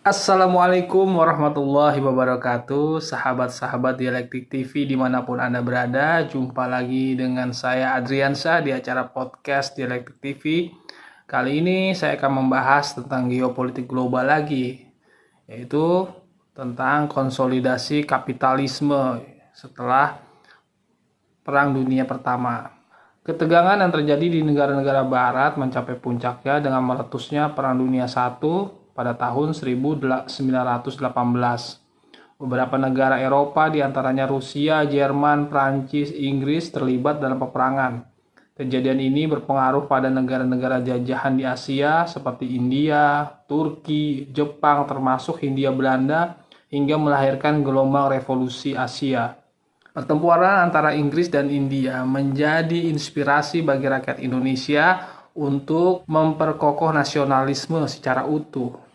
Assalamualaikum warahmatullahi wabarakatuh, sahabat-sahabat Dialektik TV dimanapun Anda berada. Jumpa lagi dengan saya Adriansyah di acara podcast Dialektik TV. Kali ini saya akan membahas tentang geopolitik global lagi, yaitu tentang konsolidasi kapitalisme setelah Perang Dunia Pertama. Ketegangan yang terjadi di negara-negara barat mencapai puncaknya dengan meletusnya Perang Dunia I pada tahun 1918. Beberapa negara Eropa, diantaranya Rusia, Jerman, Prancis, Inggris, terlibat dalam peperangan. Kejadian ini berpengaruh pada negara-negara jajahan di Asia seperti India, Turki, Jepang, termasuk Hindia Belanda, hingga melahirkan gelombang revolusi Asia. Pertempuran antara Inggris dan India menjadi inspirasi bagi rakyat Indonesia untuk memperkokoh nasionalisme secara utuh.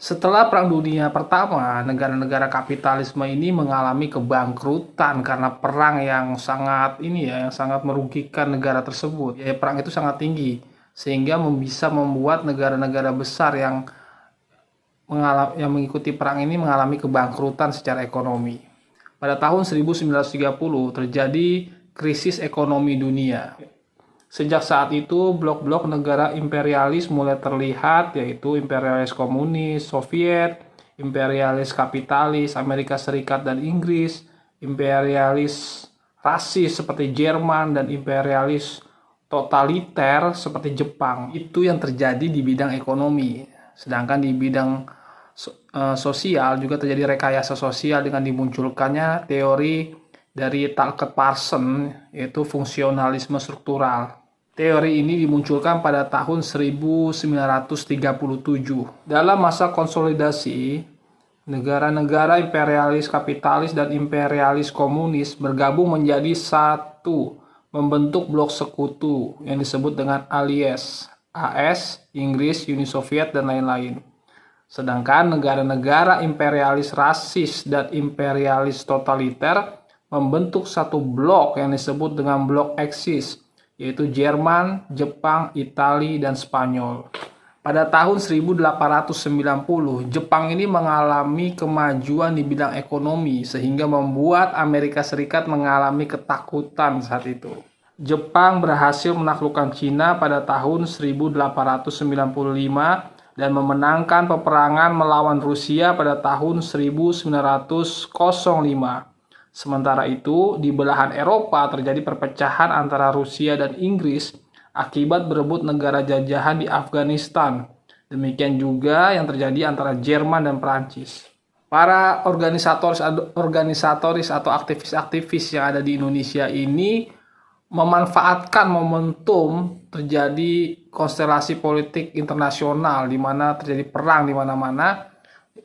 Setelah Perang Dunia Pertama, negara-negara kapitalisme ini mengalami kebangkrutan karena perang yang sangat merugikan negara tersebut. Perang itu sangat tinggi sehingga bisa membuat negara-negara besar yang mengikuti perang ini mengalami kebangkrutan secara ekonomi. Pada tahun 1930 terjadi krisis ekonomi dunia. Sejak saat itu, blok-blok negara imperialis mulai terlihat, yaitu imperialis komunis, Soviet, imperialis kapitalis, Amerika Serikat dan Inggris, imperialis rasis seperti Jerman, dan imperialis totaliter seperti Jepang. Itu yang terjadi di bidang ekonomi. Sedangkan di bidang sosial juga terjadi rekayasa sosial dengan dimunculkannya teori dari Talcott Parsons, yaitu fungsionalisme struktural. Teori ini dimunculkan pada tahun 1937. Dalam masa konsolidasi, negara-negara imperialis kapitalis dan imperialis komunis bergabung menjadi satu, membentuk blok sekutu yang disebut dengan Allies, AS, Inggris, Uni Soviet, dan lain-lain. Sedangkan negara-negara imperialis rasis dan imperialis totaliter membentuk satu blok yang disebut dengan blok Axis, yaitu Jerman, Jepang, Italia, dan Spanyol. Pada tahun 1890, Jepang ini mengalami kemajuan di bidang ekonomi sehingga membuat Amerika Serikat mengalami ketakutan saat itu. Jepang berhasil menaklukkan Cina pada tahun 1895 dan memenangkan peperangan melawan Rusia pada tahun 1905. Sementara itu, di belahan Eropa terjadi perpecahan antara Rusia dan Inggris akibat berebut negara jajahan di Afghanistan. Demikian juga yang terjadi antara Jerman dan Prancis. Para organisatoris atau aktivis-aktivis yang ada di Indonesia ini memanfaatkan momentum terjadi konstelasi politik internasional di mana terjadi perang di mana-mana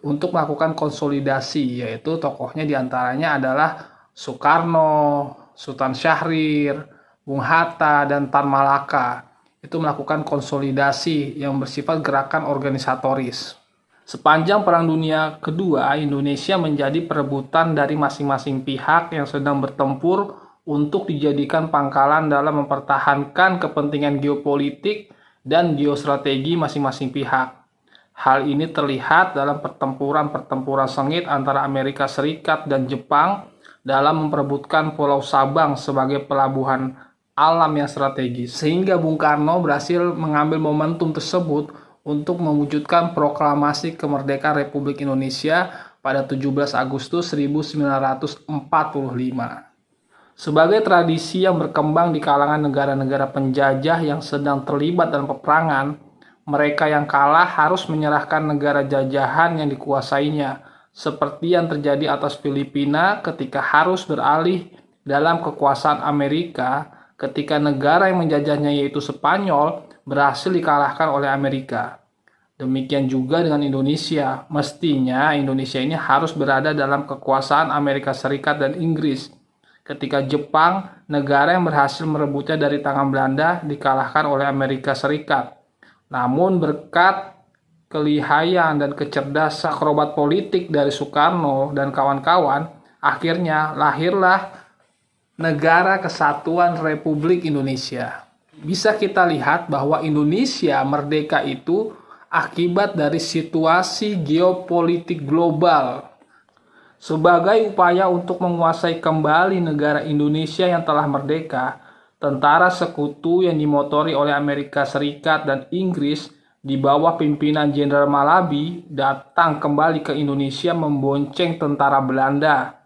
untuk melakukan konsolidasi, yaitu tokohnya diantaranya adalah Soekarno, Sultan Syahrir, Bung Hatta, dan Tan Malaka. Itu melakukan konsolidasi yang bersifat gerakan organisatoris. Sepanjang Perang Dunia Kedua, Indonesia menjadi perebutan dari masing-masing pihak yang sedang bertempur untuk dijadikan pangkalan dalam mempertahankan kepentingan geopolitik dan geostrategi masing-masing pihak. Hal ini terlihat dalam pertempuran sengit antara Amerika Serikat dan Jepang dalam memperebutkan Pulau Sabang sebagai pelabuhan alam yang strategis. Sehingga Bung Karno berhasil mengambil momentum tersebut untuk mewujudkan proklamasi kemerdekaan Republik Indonesia pada 17 Agustus 1945. Sebagai tradisi yang berkembang di kalangan negara-negara penjajah yang sedang terlibat dalam peperangan, mereka yang kalah harus menyerahkan negara jajahan yang dikuasainya, seperti yang terjadi atas Filipina ketika harus beralih dalam kekuasaan Amerika ketika negara yang menjajahnya yaitu Spanyol berhasil dikalahkan oleh Amerika. Demikian juga dengan Indonesia. Mestinya Indonesia ini harus berada dalam kekuasaan Amerika Serikat dan Inggris. Ketika Jepang, negara yang berhasil merebutnya dari tangan Belanda, dikalahkan oleh Amerika Serikat. Namun berkat kelihayan dan kecerdasan akrobat politik dari Soekarno dan kawan-kawan, akhirnya lahirlah Negara Kesatuan Republik Indonesia. Bisa kita lihat bahwa Indonesia merdeka itu akibat dari situasi geopolitik global. Sebagai upaya untuk menguasai kembali negara Indonesia yang telah merdeka, tentara sekutu yang dimotori oleh Amerika Serikat dan Inggris di bawah pimpinan Jenderal Malabi datang kembali ke Indonesia membonceng tentara Belanda.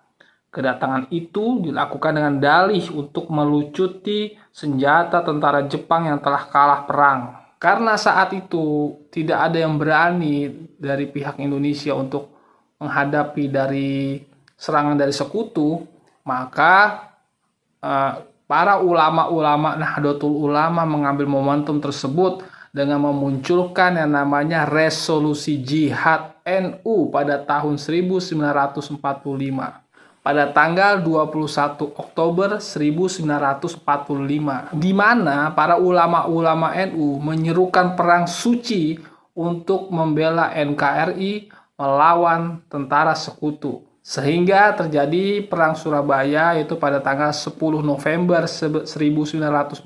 Kedatangan itu dilakukan dengan dalih untuk melucuti senjata tentara Jepang yang telah kalah perang. Karena saat itu tidak ada yang berani dari pihak Indonesia untuk menghadapi dari serangan dari sekutu, maka para ulama-ulama Nahdlatul Ulama mengambil momentum tersebut dengan memunculkan yang namanya resolusi jihad NU pada tahun 1945. Pada tanggal 21 Oktober 1945, di mana para ulama-ulama NU menyerukan perang suci untuk membela NKRI melawan tentara sekutu. Sehingga terjadi perang Surabaya yaitu pada tanggal 10 November 1945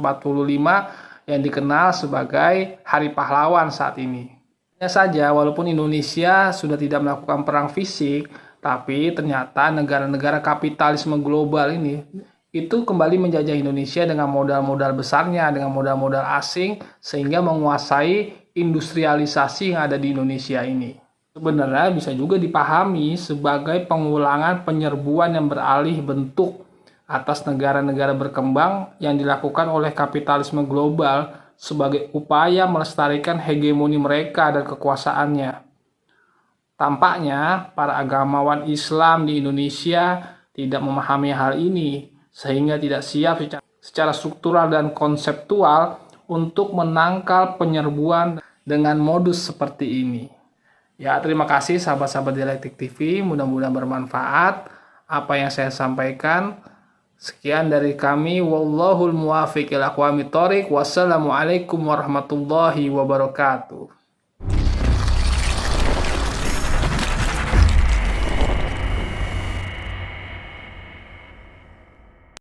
yang dikenal sebagai Hari Pahlawan saat ini. Hanya saja walaupun Indonesia sudah tidak melakukan perang fisik, tapi ternyata negara-negara kapitalisme global ini itu kembali menjajah Indonesia dengan modal-modal besarnya, dengan modal-modal asing, sehingga menguasai industrialisasi yang ada di Indonesia ini. Sebenarnya bisa juga dipahami sebagai pengulangan penyerbuan yang beralih bentuk atas negara-negara berkembang yang dilakukan oleh kapitalisme global sebagai upaya melestarikan hegemoni mereka dan kekuasaannya. Tampaknya para agamawan Islam di Indonesia tidak memahami hal ini, sehingga tidak siap secara struktural dan konseptual untuk menangkal penyerbuan dengan modus seperti ini. Ya, terima kasih sahabat-sahabat Dialektik TV, mudah-mudahan bermanfaat apa yang saya sampaikan. Sekian dari kami, wallahul muwaffiq ila aqwamit thoriq. Wassalamualaikum warahmatullahi wabarakatuh.